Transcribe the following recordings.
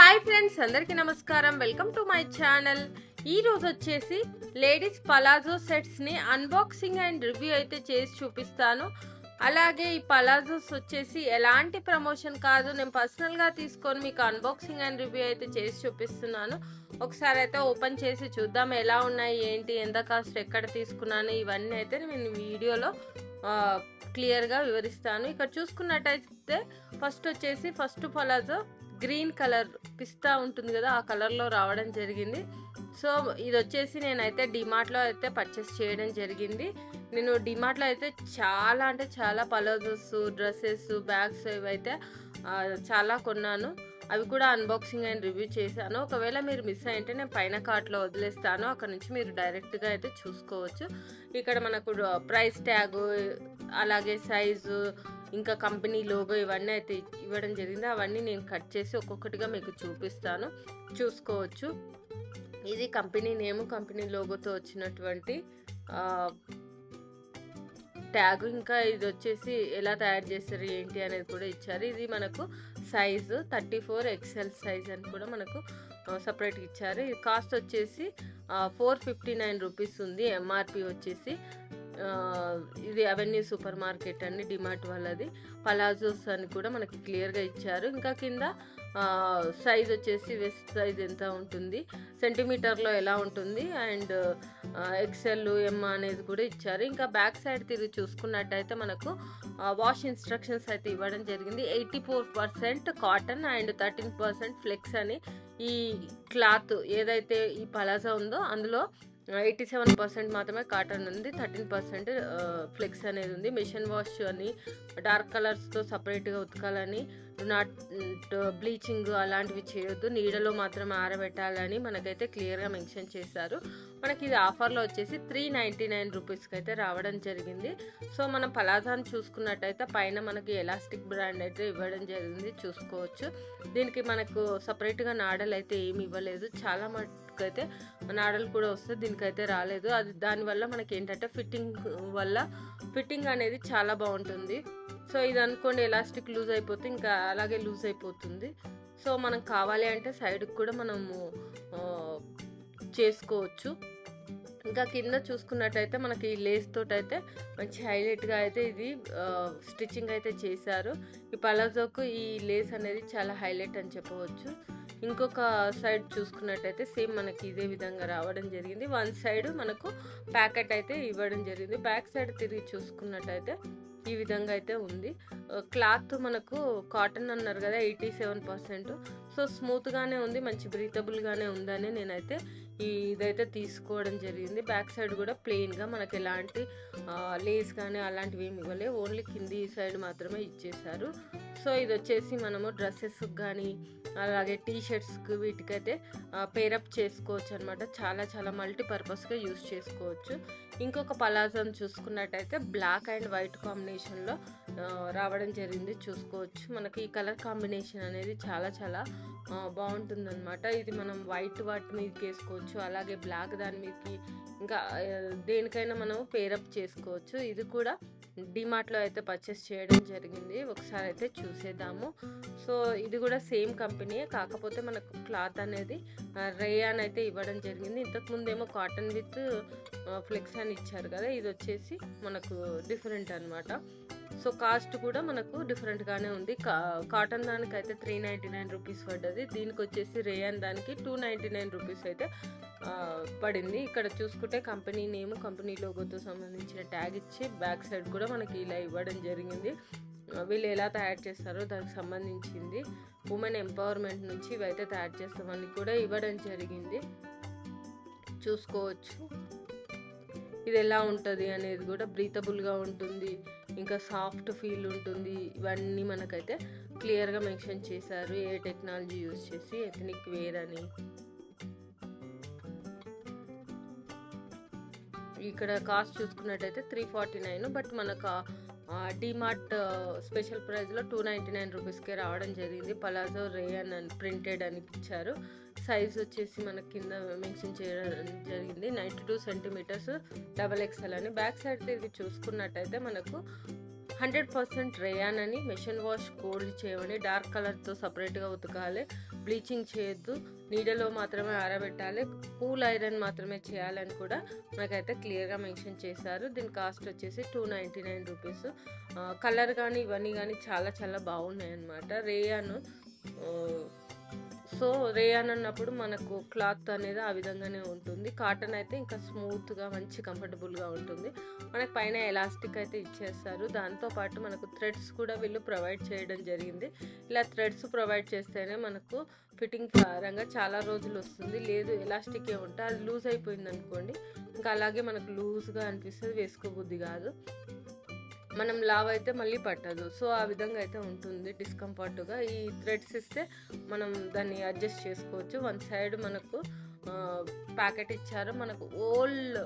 Hi friends, అందరికీ నమస్కారం. Welcome to my channel. ఈ రోజు వచ్చేసి లేడీస్ పలాజో సెట్స్ని అన్బాక్సింగ్ అండ్ రివ్యూ అయితే చేసి చూపిస్తాను. అలాగే ఈ పలాజోస్ వచ్చేసి ఎలాంటి ప్రమోషన్ కాదు, నేను పర్సనల్గా తీసుకొని మీకు అన్బాక్సింగ్ అండ్ రివ్యూ అయితే చేసి చూపిస్తున్నాను. ఒకసారి అయితే ఓపెన్ చేసి చూద్దాం ఎలా ఉన్నాయి, ఏంటి, ఎంత కాస్ట్, ఎక్కడ తీసుకున్నాను, ఇవన్నీ అయితే నేను వీడియోలో క్లియర్గా వివరిస్తాను. ఇక్కడ చూసుకున్నట్టయితే ఫస్ట్ పలాజో గ్రీన్ కలర్ పిస్తా ఉంటుంది కదా, ఆ కలర్లో రావడం జరిగింది. సో ఇది వచ్చేసి నేనైతే డిమార్ట్లో అయితే పర్చేస్ చేయడం జరిగింది. నేను డిమార్ట్లో అయితే చాలా పలాజోస్, డ్రెస్సెస్, బ్యాగ్స్ ఇవైతే చాలా కొన్నాను. అవి కూడా అన్బాక్సింగ్ అండ్ రివ్యూ చేశాను. ఒకవేళ మీరు మిస్ అయింటే నేను పైన కార్ట్లో వదిలేస్తాను, అక్కడ నుంచి మీరు డైరెక్ట్గా అయితే చూసుకోవచ్చు. ఇక్కడ మనకు ప్రైస్ ట్యాగ్, అలాగే సైజు, ఇంకా కంపెనీ లోగో ఇవన్నీ అయితే ఇవ్వడం జరిగింది. అవన్నీ నేను కట్ చేసి ఒక్కొక్కటిగా మీకు చూపిస్తాను, చూసుకోవచ్చు. ఇది కంపెనీ నేము, కంపెనీ లోగోతో వచ్చినటువంటి ట్యాగ్. ఇంకా ఇది వచ్చేసి ఎలా తయారు చేస్తారు ఏంటి అనేది కూడా ఇచ్చారు. ఇది మనకు సైజు 34 XL సైజ్ అని కూడా మనకు సపరేట్గా ఇచ్చారు. ఇది కాస్ట్ వచ్చేసి 459 రూపీస్ ఉంది. ఎంఆర్పి వచ్చేసి ఇది అవెన్యూ సూపర్ మార్కెట్ అండి, డిమార్ట్ వాళ్ళది. పలాజోస్ అని కూడా మనకి క్లియర్గా ఇచ్చారు. ఇంకా కింద సైజ్ వచ్చేసి వెస్ట్ సైజ్ ఎంత ఉంటుంది, సెంటీమీటర్లో ఎలా ఉంటుంది, అండ్ ఎక్సెల్, ఎమ్ అనేది కూడా ఇచ్చారు. ఇంకా బ్యాక్ సైడ్ తిరిగి చూసుకున్నట్టయితే మనకు వాష్ ఇన్స్ట్రక్షన్స్ అయితే ఇవ్వడం జరిగింది. 84% కాటన్ అండ్ 13% ఫ్లెక్స్ అని. ఈ క్లాత్ ఏదైతే ఈ పలాజో ఉందో అందులో 87% మాత్రమే కాటన్ ఉంది, 13% ఫ్లెక్స్ అనేది ఉంది. మిషన్ వాష్ అని, డార్క్ కలర్స్తో సపరేట్గా ఉతకాలని, నాట్ బ్లీచింగ్ అలాంటివి చేయొద్దు, నీడలో మాత్రమే ఆరబెట్టాలని మనకైతే క్లియర్గా మెన్షన్ చేశారు. మనకి ఇది ఆఫర్లో వచ్చేసి 399 రూపీస్కి అయితే రావడం జరిగింది. సో మనం పలాజాని చూసుకున్నట్టయితే పైన మనకి ఎలాస్టిక్ బ్రాండ్ అయితే ఇవ్వడం జరిగింది, చూసుకోవచ్చు. దీనికి మనకు సపరేట్గా నాడలు అయితే ఏమి ఇవ్వలేదు. చాలా మటుకు అయితే నాడలు కూడా వస్తుంది, దీనికైతే రాలేదు. అది దానివల్ల మనకి ఏంటంటే ఫిట్టింగ్ అనేది చాలా బాగుంటుంది. సో ఇది అనుకోండి, ఎలాస్టిక్ లూజ్ అయిపోతే ఇంకా అలాగే లూజ్ అయిపోతుంది. సో మనం కావాలి అంటే సైడ్కి కూడా మనము చేసుకోవచ్చు. ఇంకా కింద చూసుకున్నట్టయితే మనకి లేస్ తోటి అయితే మంచి హైలైట్గా అయితే ఇది స్టిచ్చింగ్ అయితే చేశారు. ఈ పలాజోకు ఈ లేస్ అనేది చాలా హైలైట్ అని చెప్పవచ్చు. ఇంకొక సైడ్ చూసుకున్నట్టయితే సేమ్ మనకి ఇదే విధంగా రావడం జరిగింది. వన్ సైడ్ మనకు ప్యాకెట్ అయితే ఇవ్వడం జరిగింది. బ్యాక్ సైడ్ తిరిగి చూసుకున్నట్టయితే ఈ విధంగా అయితే ఉంది. క్లాత్ మనకు కాటన్ అన్నారు కదా, 87%. సో స్మూత్గానే ఉంది, మంచి బ్రీతబుల్గానే ఉందని నేనైతే ఇదైతే తీసుకోవడం జరిగింది. బ్యాక్ సైడ్ కూడా ప్లెయిన్గా మనకి ఎలాంటి లేస్ కానీ అలాంటివి ఏమి ఇవ్వలేదు, ఓన్లీ కింది సైడ్ మాత్రమే ఇచ్చేసారు. సో ఇది వచ్చేసి మనము డ్రెస్సెస్కి కానీ అలాగే టీషర్ట్స్కి వీటికైతే పేరప్ చేసుకోవచ్చు అనమాట. చాలా మల్టీపర్పస్గా యూజ్ చేసుకోవచ్చు. ఇంకొక పలాజోని చూసుకున్నట్టయితే బ్లాక్ అండ్ వైట్ కాంబినేషన్లో రావడం జరిగింది, చూసుకోవచ్చు. మనకి ఈ కలర్ కాంబినేషన్ అనేది చాలా బాగుంటుందన్నమాట. ఇది మనం వైట్ వాటి మీదకి వేసుకోవచ్చు, అలాగే బ్లాక్ దాని మీదకి, ఇంకా దేనికైనా మనం పేరప్ చేసుకోవచ్చు. ఇది కూడా డిమార్ట్లో అయితే పర్చేస్ చేయడం జరిగింది. ఒకసారి అయితే చూసేద్దాము. సో ఇది కూడా సేమ్ కంపెనీయే, కాకపోతే మనకు క్లాత్ అనేది రేయాన్ అయితే ఇవ్వడం జరిగింది. ఇంతకుముందేమో కాటన్ విత్ ఫ్లెక్స్ అని ఇచ్చారు కదా, ఇది వచ్చేసి మనకు డిఫరెంట్ అనమాట. సో కాస్ట్ కూడా మనకు డిఫరెంట్గానే ఉంది. కాటన్ దానికి అయితే 399 రూపీస్ పడ్డది, దీనికి వచ్చేసి రేయాన్ దానికి 299 రూపీస్ అయితే పడింది. ఇక్కడ చూసుకుంటే కంపెనీ నేమ్, కంపెనీ లోగోతో సంబంధించిన ట్యాగ్ ఇచ్చి బ్యాక్ సైడ్ కూడా మనకి ఇలా ఇవ్వడం జరిగింది. వీళ్ళు ఎలా తయారు చేస్తారో దానికి సంబంధించింది, ఉమెన్ ఎంపవర్మెంట్ నుంచి ఇవైతే తయారు చేస్తామని కూడా ఇవ్వడం జరిగింది, చూసుకోవచ్చు. ఇది ఎలా ఉంటుంది అనేది కూడా బ్రీతబుల్గా ఉంటుంది, ఇంకా సాఫ్ట్ ఫీల్ ఉంటుంది. ఇవన్నీ మనకైతే క్లియర్గా మెన్షన్ చేశారు, ఏ టెక్నాలజీ యూజ్ చేసి, ఎథనిక్ వేర్ అని. ఇక్కడ కాస్ట్ చూసుకున్నట్టయితే 349, బట్ మనకు డిమార్ట్ స్పెషల్ ప్రైస్లో 299 రూపీస్కే రావడం జరిగింది. పలాజో రేయన్ అని ప్రింటెడ్ అని ఇచ్చారు. సైజ్ వచ్చేసి మనకి కింద మెన్షన్ చేయడం జరిగింది, 92 సెంటీమీటర్స్ XXL అని. బ్యాక్ సైడ్ తిరిగి చూసుకున్నట్టయితే మనకు 100% రేయాన్ అని, మెషిన్ వాష్ కోల్డ్ చేయమని, డార్క్ కలర్తో సపరేట్గా ఉతకాలి, బ్లీచింగ్ చేయొద్దు, నీడలో మాత్రమే ఆరబెట్టాలి, కూల్ ఐరన్ మాత్రమే చేయాలని కూడా మనకైతే క్లియర్గా మెన్షన్ చేశారు. దీని కాస్ట్ వచ్చేసి 299 రూపీస్. కలర్ కానీ ఇవన్నీ కానీ చాలా చాలా బాగున్నాయి అన్నమాట. రేయాన్, సో రేయాన్ అన్నప్పుడు మనకు క్లాత్ అనేది ఆ విధంగానే ఉంటుంది. కాటన్ అయితే ఇంకా స్మూత్గా మంచి కంఫర్టబుల్గా ఉంటుంది. మనకు పైన ఎలాస్టిక్ అయితే ఇచ్చేస్తారు. దాంతోపాటు మనకు థ్రెడ్స్ కూడా వీళ్ళు ప్రొవైడ్ చేయడం జరిగింది. ఇలా థ్రెడ్స్ ప్రొవైడ్ చేస్తేనే మనకు ఫిట్టింగ్ పరంగా చాలా రోజులు వస్తుంది. లేదు ఎలాస్టికే ఉంటే అది లూజ్ అయిపోయింది అనుకోండి, ఇంకా అలాగే మనకు లూజ్గా అనిపిస్తుంది, వేసుకోబుద్ధి కాదు. మనం లావ్ అయితే మళ్ళీ పట్టదు. సో ఆ విధంగా అయితే ఉంటుంది డిస్కంఫర్ట్గా. ఈ థ్రెడ్స్ ఇస్తే మనం దాన్ని అడ్జస్ట్ చేసుకోవచ్చు. వన్ సైడ్ మనకు ప్యాకెట్ ఇచ్చారు. మనకు ఓల్డ్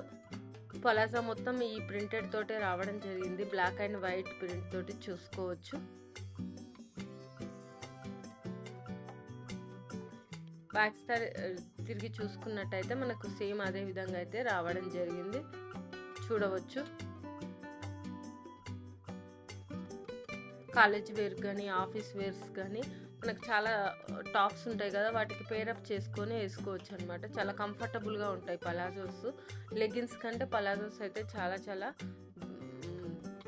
పలాజా మొత్తం ఈ ప్రింటెడ్ తోటే రావడం జరిగింది. బ్లాక్ అండ్ వైట్ ప్రింట్ తోటి చూసుకోవచ్చు. బ్యాక్ సైడ్ తిరిగి చూసుకున్నట్టయితే మనకు సేమ్ అదే విధంగా అయితే రావడం జరిగింది, చూడవచ్చు. కాలేజ్ వేర్ కానీ ఆఫీస్ వేర్స్ కానీ మనకు చాలా టాప్స్ ఉంటాయి కదా, వాటికి పేరప్ చేసుకొని వేసుకోవచ్చు అనమాట. చాలా కంఫర్టబుల్గా ఉంటాయి పలాజోస్. లెగ్గిన్స్ కంటే పలాజోస్ అయితే చాలా చాలా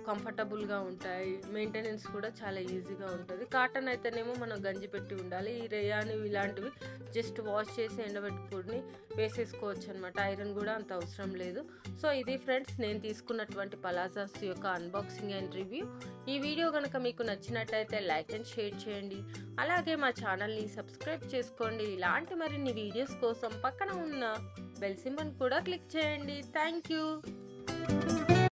కంఫర్టబుల్గా ఉంటాయి. మెయింటెనెన్స్ కూడా చాలా ఈజీగా ఉంటుంది. కాటన్ అయితేనేమో మనం గంజి పెట్టి ఉండాలి. ఈ రేయాన్ ఇలాంటివి జస్ట్ వాష్ చేసి ఎండబెట్టుకుని వేసేసుకోవచ్చు అనమాట. ఐరన్ కూడా అంత అవసరం లేదు. సో ఇది ఫ్రెండ్స్ నేను తీసుకున్నటువంటి పలాజాస్ యొక్క అన్బాక్సింగ్ అండ్ రివ్యూ. ఈ వీడియో కనుక మీకు నచ్చినట్టయితే లైక్ అండ్ షేర్ చేయండి. అలాగే మా ఛానల్ని సబ్స్క్రైబ్ చేసుకోండి. ఇలాంటి మరిన్ని వీడియోస్ కోసం పక్కన ఉన్న బెల్ సింబల్ కూడా క్లిక్ చేయండి. Thank you.